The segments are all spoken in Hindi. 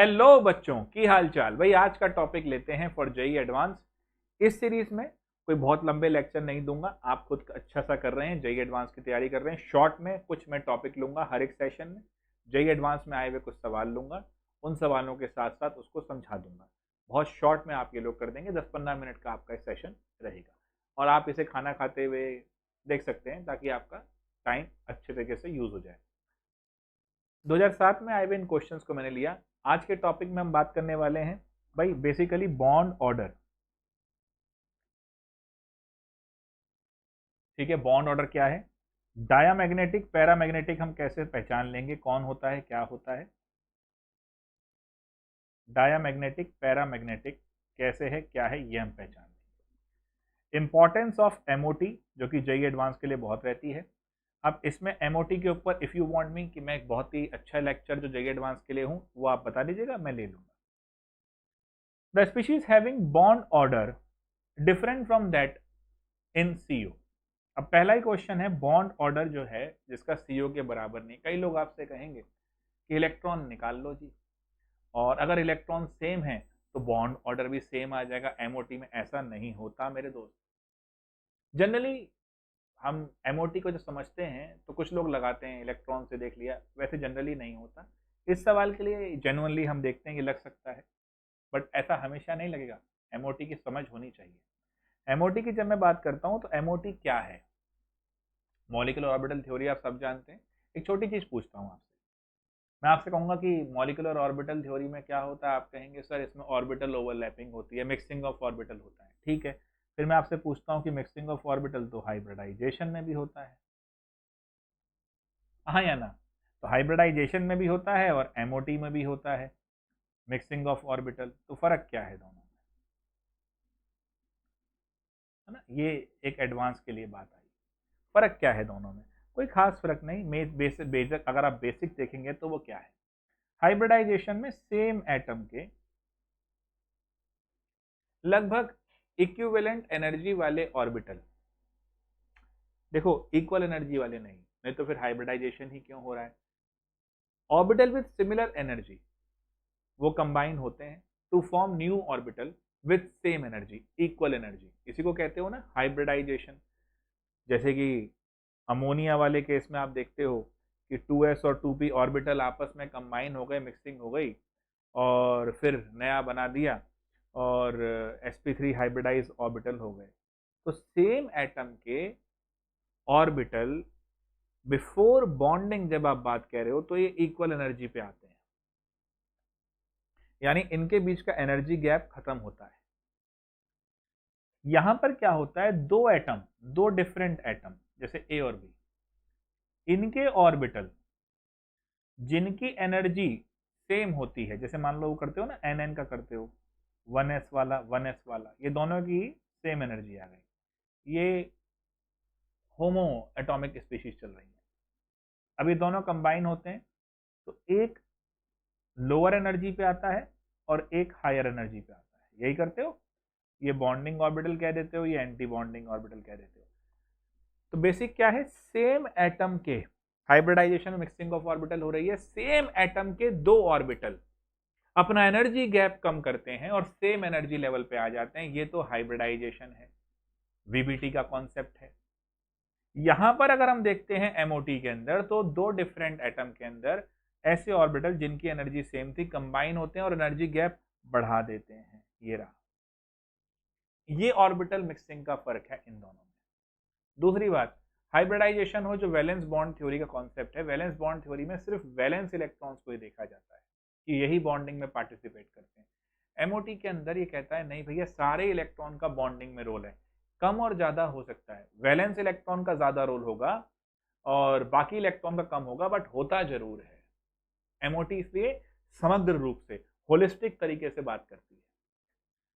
हेलो बच्चों की हाल चाल। भाई आज का टॉपिक लेते हैं फॉर जेई एडवांस। इस सीरीज में कोई बहुत लंबे लेक्चर नहीं दूंगा, आप खुद अच्छा सा कर रहे हैं, जेई एडवांस की तैयारी कर रहे हैं। शॉर्ट में कुछ मैं टॉपिक लूंगा हर एक सेशन में, जेई एडवांस में आए हुए कुछ सवाल लूंगा, उन सवालों के साथ साथ उसको समझा दूंगा। बहुत शॉर्ट में आप ये लोग कर देंगे, 10-15 मिनट का आपका सेशन रहेगा और आप इसे खाना खाते हुए देख सकते हैं ताकि आपका टाइम अच्छे तरीके से यूज हो जाए। 2007 में आए हुए इन क्वेश्चंस को मैंने लिया। आज के टॉपिक में हम बात करने वाले हैं भाई बेसिकली बॉन्ड ऑर्डर। ठीक है, बॉन्ड ऑर्डर क्या है, डायामैग्नेटिक पैरामैग्नेटिक हम कैसे पहचान लेंगे, कौन होता है क्या होता है, डायामैग्नेटिक पैरामैग्नेटिक कैसे है क्या है ये हम पहचान लेंगे। इंपॉर्टेंस ऑफ एमओटी जो कि जेई एडवांस के लिए बहुत रहती है। अब इसमें एमओटी के ऊपर इफ यू वांट मी कि मैं एक बहुत ही अच्छा लेक्चर जो जेई एडवांस के लिए हूं वो आप बता दीजिएगा, मैं ले लूंगा। The species having bond order different from that in CO. अब पहला ही क्वेश्चन है बॉन्ड ऑर्डर जो है जिसका सीओ के बराबर नहीं। कई लोग आपसे कहेंगे कि इलेक्ट्रॉन निकाल लो जी, और अगर इलेक्ट्रॉन सेम है तो बॉन्ड ऑर्डर भी सेम आ जाएगा एमओटी में। ऐसा नहीं होता मेरे दोस्त। जनरली हम एमओटी को जो समझते हैं तो कुछ लोग लगाते हैं इलेक्ट्रॉन से देख लिया, वैसे जनरली नहीं होता। इस सवाल के लिए जेन्युइनली हम देखते हैं कि लग सकता है, बट ऐसा हमेशा नहीं लगेगा। एमओटी की समझ होनी चाहिए। एमओटी की जब मैं बात करता हूं तो एमओटी क्या है, मॉलिक्यूलर ऑर्बिटल थ्योरी आप सब जानते हैं। एक छोटी चीज पूछता हूं आपसे, मैं आपसे कहूंगा कि मॉलिक्यूलर ऑर्बिटल थ्योरी में क्या होता है, आप कहेंगे सर इसमें ऑर्बिटल ओवरलैपिंग होती है, मिक्सिंग ऑफ ऑर्बिटल होता है। ठीक है, फिर मैं आपसे पूछता हूं कि मिक्सिंग ऑफ ऑर्बिटल तो हाइब्रिडाइजेशन में भी होता है, हाँ या ना? तो हाइब्रिडाइजेशन में भी होता है और एमओटी में भी होता है मिक्सिंग ऑफ ऑर्बिटल। तो फर्क क्या है दोनों में, है ना? ये एक एडवांस के लिए बात आई। फर्क क्या है दोनों में? कोई खास फर्क नहीं। बेसिक अगर आप बेसिक देखेंगे तो वो क्या है, हाइब्रिडाइजेशन में सेम एटम के लगभग इक्विवेलेंट एनर्जी वाले ऑर्बिटल, देखो इक्वल एनर्जी वाले नहीं तो फिर हाइब्रिडाइजेशन ही क्यों हो रहा है। ऑर्बिटल विथ सिमिलर एनर्जी वो कंबाइन होते हैं to form new orbital with same energy, equal energy. इसी को कहते हो ना हाइब्रिडाइजेशन। जैसे कि अमोनिया वाले केस में आप देखते हो कि 2s और 2p ऑर्बिटल आपस में कंबाइन हो गए, मिक्सिंग हो गई और फिर नया बना दिया और sp3 हाइब्रिडाइज ऑर्बिटल हो गए। तो सेम एटम के ऑर्बिटल बिफोर बॉन्डिंग जब आप बात कह रहे हो तो ये इक्वल एनर्जी पे आते हैं, यानी इनके बीच का एनर्जी गैप खत्म होता है। यहां पर क्या होता है, दो एटम, दो डिफरेंट एटम जैसे ए और बी, इनके ऑर्बिटल जिनकी एनर्जी सेम होती है, जैसे मान लो वो करते हो ना एन एन का करते हो, 1s वाला 1s वाला, ये दोनों की सेम एनर्जी आ गई। ये होमो एटॉमिक स्पीशीज चल रही है। अब ये दोनों कंबाइन होते हैं तो एक लोअर एनर्जी पे आता है और एक हायर एनर्जी पे आता है, यही करते हो। ये बॉन्डिंग ऑर्बिटल कह देते हो, ये एंटी बॉन्डिंग ऑर्बिटल कह देते हो। तो बेसिक क्या है, सेम एटम के हाइब्रिडाइजेशन मिक्सिंग ऑफ ऑर्बिटल हो रही है, सेम एटम के दो ऑर्बिटल अपना एनर्जी गैप कम करते हैं और सेम एनर्जी लेवल पे आ जाते हैं, ये तो हाइब्रिडाइजेशन है, वीबीटी का कॉन्सेप्ट है। यहां पर अगर हम देखते हैं एमओटी के अंदर तो दो डिफरेंट एटम के अंदर ऐसे ऑर्बिटल जिनकी एनर्जी सेम थी कंबाइन होते हैं और एनर्जी गैप बढ़ा देते हैं, ये रहा। ये ऑर्बिटल मिक्सिंग का फर्क है इन दोनों में। दूसरी बात, हाइब्रिडाइजेशन हो जो वैलेंस बॉन्ड थ्योरी का कॉन्सेप्ट है, वैलेंस बॉन्ड थ्योरी में सिर्फ वैलेंस इलेक्ट्रॉन्स को ही देखा जाता है कि यही बॉन्डिंग में पार्टिसिपेट करते हैं। एमओटी के अंदर ये कहता है नहीं भैया, सारे इलेक्ट्रॉन का बॉन्डिंग में रोल है, कम और ज्यादा हो सकता है, वैलेंस इलेक्ट्रॉन का ज्यादा रोल होगा और बाकी इलेक्ट्रॉन का कम होगा, बट होता जरूर है। एमओटी इसलिए समग्र रूप से होलिस्टिक तरीके से बात करती है।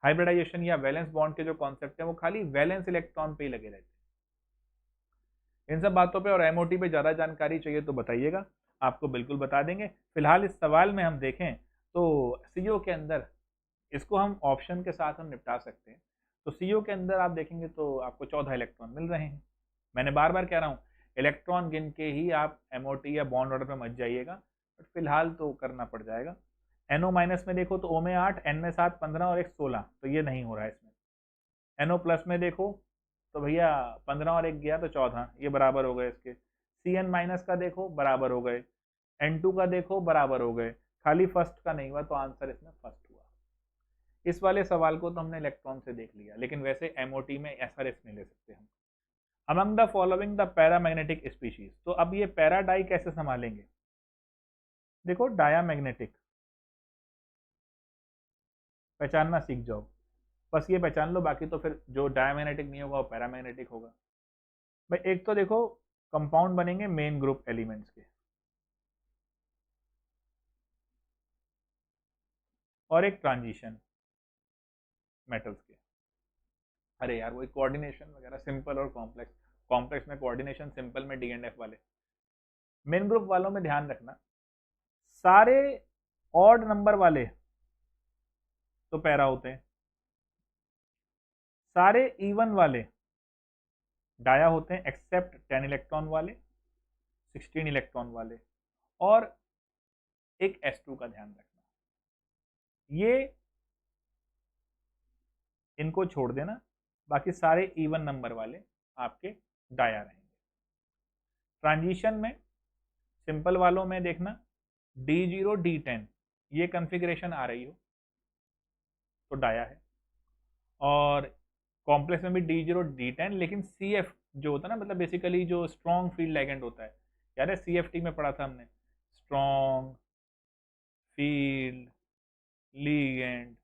हाइब्रिडाइजेशन या वैलेंस बॉन्ड के जो कॉन्सेप्ट है वो खाली वैलेंस इलेक्ट्रॉन पे ही लगे रहते हैं। इन सब बातों पे और एमओटी पे ज्यादा जानकारी चाहिए तो बताइएगा, आपको बिल्कुल बता देंगे। फिलहाल इस सवाल में हम देखें तो सीओ के अंदर इसको हम ऑप्शन के साथ हम निपटा सकते हैं। तो सीओ के अंदर आप देखेंगे तो आपको 14 इलेक्ट्रॉन मिल रहे हैं। मैंने बार बार कह रहा हूँ इलेक्ट्रॉन गिन के ही आप एमओटी या बॉन्ड ऑर्डर पे मत जाइएगा, बट फिलहाल तो करना पड़ जाएगा। NO माइनस में देखो तो O में 8, N में 7, 15 और एक 16, तो ये नहीं हो रहा है इसमें। NO प्लस में देखो तो भैया 15 और एक गया तो 14, ये बराबर हो गए इसके। CN माइनस का देखो बराबर हो गए, N2 का देखो बराबर हो गए, खाली फर्स्ट का नहीं हुआ, तो आंसर इसमें फर्स्ट हुआ। इस वाले सवाल को तो हमने इलेक्ट्रॉन से देख लिया, लेकिन वैसे MOT में ऐसा रिस्क नहीं ले सकते हम। Among the following the paramagnetic species, तो अब ये पैराडाई कैसे संभालेंगे? देखो डायामैग्नेटिक पहचानना सीख जाओ, बस ये पहचान लो, बाकी तो फिर जो डायमैग्नेटिक नहीं होगा वो पैरामैग्नेटिक होगा। भाई एक तो देखो कंपाउंड बनेंगे मेन ग्रुप एलिमेंट्स के, और एक ट्रांजिशन मेटल्स के। अरे यार वही कोऑर्डिनेशन वगैरह, सिंपल और कॉम्प्लेक्स, कॉम्प्लेक्स में कोऑर्डिनेशन, सिंपल में D&F वाले। मेन ग्रुप वालों में ध्यान रखना, सारे ऑड नंबर वाले तो पैरा होते हैं, सारे इवन वाले डाया होते हैं, एक्सेप्ट 10 इलेक्ट्रॉन वाले, 16 इलेक्ट्रॉन वाले, और एक S2 का ध्यान रखना, ये इनको छोड़ देना, बाकी सारे इवन नंबर वाले आपके डाया रहेंगे। ट्रांजिशन में सिंपल वालों में देखना D0 D10 ये कॉन्फ़िगरेशन आ रही हो तो डाया है, और कॉम्प्लेक्स में भी D0 D10, लेकिन CF जो होता है ना, मतलब बेसिकली जो स्ट्रॉन्ग फील्ड लिगेंड होता है, याद है CFT में पढ़ा था हमने, स्ट्रॉन्ग फील्ड लिगेंड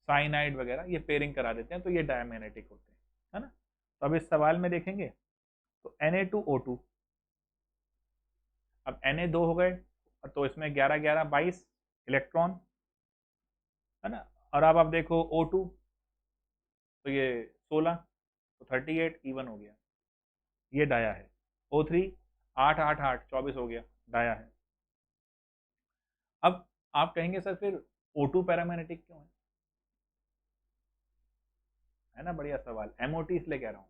साइनाइड वगैरह, ये पेयरिंग करा देते हैं, तो ये डायमैग्नेटिक होते हैं, है ना। तो अब इस सवाल में देखेंगे तो Na2O2, अब Na2 हो गए, तो इसमें 11 11 22 इलेक्ट्रॉन, है ना। और अब आप देखो O2, तो ये 16, तो 38 इवन हो गया, ये डाया है। O3 8 8 8 24 हो गया, डाया है। अब आप कहेंगे सर फिर O2 पैरामैग्नेटिक क्यों है ना, बढ़िया सवाल। MOT इसलिए कह रहा हूँ,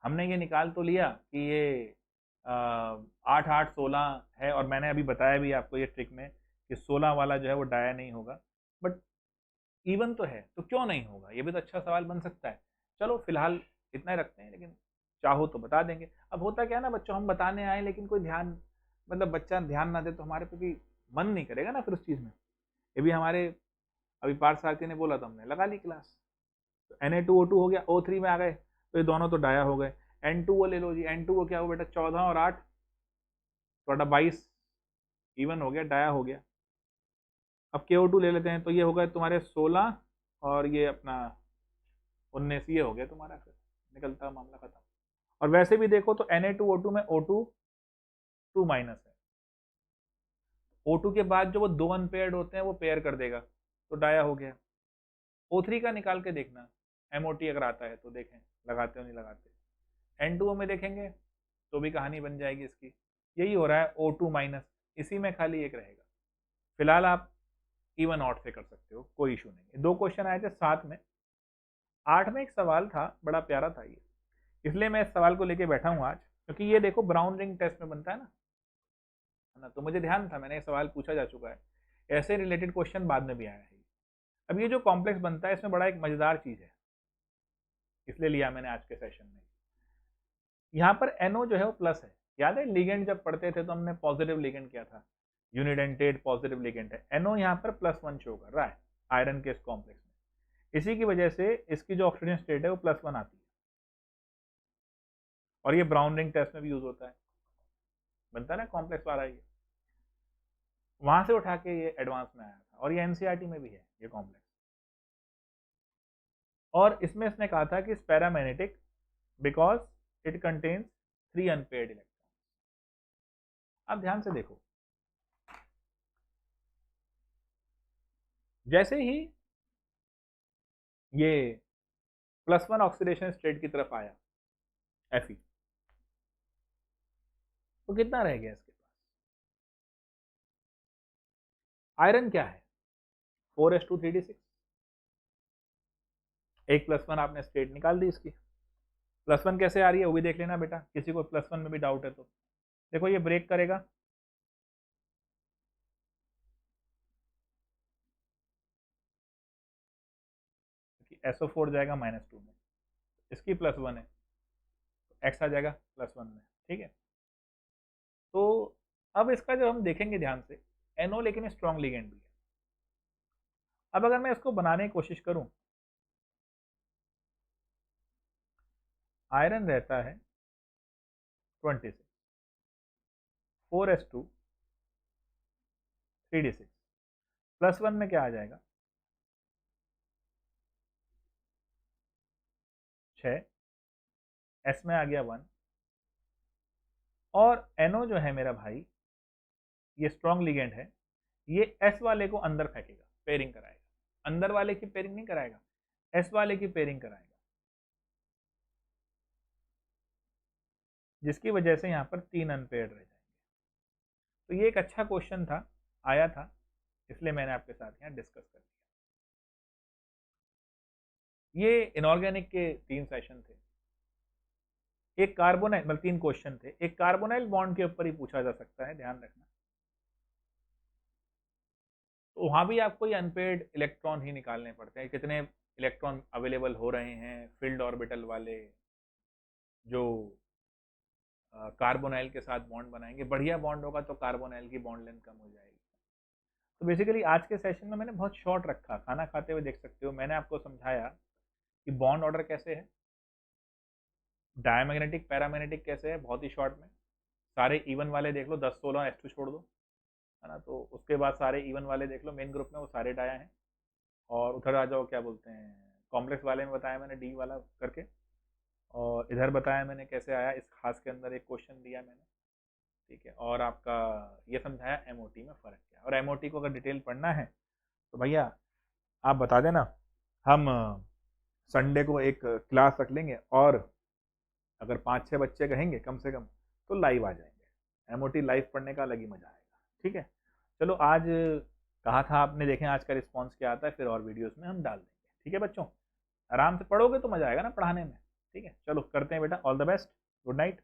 हमने ये निकाल तो लिया कि ये 8 8 16 है, और मैंने अभी बताया भी आपको ये ट्रिक में कि 16 वाला जो है वो डाया नहीं होगा, बट इवन तो है, तो क्यों नहीं होगा, ये भी तो अच्छा सवाल बन सकता है। चलो फिलहाल इतना ही रखते हैं, लेकिन चाहो तो बता देंगे। अब होता क्या है ना बच्चों, हम बताने आए लेकिन कोई ध्यान, मतलब बच्चा ध्यान ना दे तो हमारे पे भी मन नहीं करेगा ना फिर उस चीज़ में। ये भी हमारे अभी पार्थ सारथी ने बोला तो हमने लगा ली क्लास, तो Na2O2 हो गया, O3 में आ गए तो ये दोनों तो डाया हो गए। N2O ले लो जी, N2O क्या हो बेटा, 14 और 8 थोड़ा 22 इवन हो गया, डाया हो गया। अब KO2 ले लेते हैं, तो ये हो गए तुम्हारे 16 और ये अपना 19, ये हो गया तुम्हारा, फिर निकलता मामला खत्म। और वैसे भी देखो तो Na2O2 में O2 2 माइनस है, O2 के बाद जो वो दो अनपेयर्ड होते हैं वो पेयर कर देगा, तो डाया हो गया। O3 का निकाल के देखना, MOT अगर आता है तो देखें लगाते हो नहीं लगाते। N2O में देखेंगे तो भी कहानी बन जाएगी इसकी, यही हो रहा है O2 माइनस, इसी में खाली एक रहेगा। फिलहाल आप इवन ऑड से कर सकते हो, कोई इशू नहीं। दो क्वेश्चन आए थे 7 में, 8 में एक सवाल था, बड़ा प्यारा था ये, इसलिए मैं इस सवाल को लेके बैठा हूँ आज, क्योंकि ये देखो ब्राउन रिंग टेस्ट में बनता है ना, तो मुझे ध्यान था, मैंने ये सवाल पूछा जा चुका है, ऐसे रिलेटेड क्वेश्चन बाद में भी आया है। अब ये जो कॉम्प्लेक्स बनता है इसमें बड़ा एक मजेदार चीज है, इसलिए लिया मैंने आज के सेशन में। यहाँ पर NO जो है वो प्लस है, याद है लिगेंड जब पढ़ते थे तो हमने पॉजिटिव लिगेंड किया था, यूनिडेंटेड पॉजिटिव लिगेंड है, NO यहाँ पर +1 शो कर रहा है आयरन के इस कॉम्प्लेक्स में, इसी की वजह से इसकी जो ऑक्सीजन स्टेट है वो +1 आती है, और ये ब्राउन रिंग टेस्ट में भी यूज होता है, बनता है ना कॉम्प्लेक्स वाला, ये वहां से उठा के ये एडवांस में आया था, और ये NCERT में भी है ये कॉम्प्लेक्स। और इसमें इसने कहा था कि paramagnetic because it contains 3 unpaired electron. अब ध्यान से देखो, जैसे ही ये +1 ऑक्सीडेशन स्टेट की तरफ आया Fe, तो कितना रह गया इसके पास, आयरन क्या है 4s2 3d6, एक +1 आपने स्टेट निकाल दी इसकी। +1 कैसे आ रही है वो भी देख लेना बेटा, किसी को +1 में भी डाउट है तो देखो, ये ब्रेक करेगा, SO4 जाएगा -2 में, इसकी +1 है, x आ जाएगा +1 में, ठीक है। तो अब इसका जब हम देखेंगे ध्यान से, NO लेकिन स्ट्रॉन्ग लिगेंड भी है। अब अगर मैं इसको बनाने की कोशिश करूं, आयरन रहता है 26, 4s2 3d6, +1 में क्या आ जाएगा 6, s में आ गया 1, और NO जो है मेरा भाई, ये स्ट्रॉन्ग लिगेंड है, ये S वाले को अंदर फेंकेगा, पेयरिंग कराएगा, अंदर वाले की पेयरिंग नहीं कराएगा, S वाले की पेयरिंग कराएगा, जिसकी वजह से यहाँ पर 3 अनपेयर्ड रह जाएंगे। तो ये एक अच्छा क्वेश्चन था, आया था, इसलिए मैंने आपके साथ यहाँ डिस्कस कर दिया। ये इनऑर्गेनिक के 3 सेशन थे, एक कार्बोनाइल, मतलब 3 क्वेश्चन थे, एक कार्बोनाइल बॉन्ड के ऊपर ही पूछा जा सकता है, ध्यान रखना। तो वहाँ भी आपको ये अनपेयर्ड इलेक्ट्रॉन ही निकालने पड़ते हैं, कितने इलेक्ट्रॉन अवेलेबल हो रहे हैं फील्ड ऑर्बिटल वाले जो कार्बोनाइल के साथ बॉन्ड बनाएंगे। बढ़िया बॉन्ड होगा तो कार्बोनाइल की बॉन्ड लेंथ कम हो जाएगी। तो बेसिकली आज के सेशन में मैंने बहुत शॉर्ट रखा, खाना खाते हुए देख सकते हो, मैंने आपको समझाया कि बॉन्ड ऑर्डर कैसे है, डायमैग्नेटिक पैरामैग्नेटिक कैसे है, बहुत ही शॉर्ट में। सारे इवन वाले देख लो, 10-16 S2 छोड़ दो, है ना। तो उसके बाद सारे इवन वाले देख लो, मेन ग्रुप में वो सारे डाया हैं। और उधर आ जाओ, क्या बोलते हैं, कॉम्प्लेक्स वाले में बताया मैंने डी वाला करके, और इधर बताया मैंने कैसे आया, इस खास के अंदर एक क्वेश्चन दिया मैंने, ठीक है। और आपका ये समझाया MOT में फ़र्क क्या है। और MOT को अगर डिटेल पढ़ना है तो भैया आप बता देना, हम संडे को एक क्लास रख लेंगे, और अगर 5-6 बच्चे कहेंगे कम से कम तो लाइव आ जाएंगे। MOT लाइव पढ़ने का अलग ही मजा आएगा, ठीक है। चलो, आज कहा था आपने, देखें आज का रिस्पॉन्स क्या आता है, फिर और वीडियोस में हम डाल देंगे, ठीक है बच्चों। आराम से पढ़ोगे तो मजा आएगा ना पढ़ाने में, ठीक है। चलो करते हैं बेटा, all the best, good night.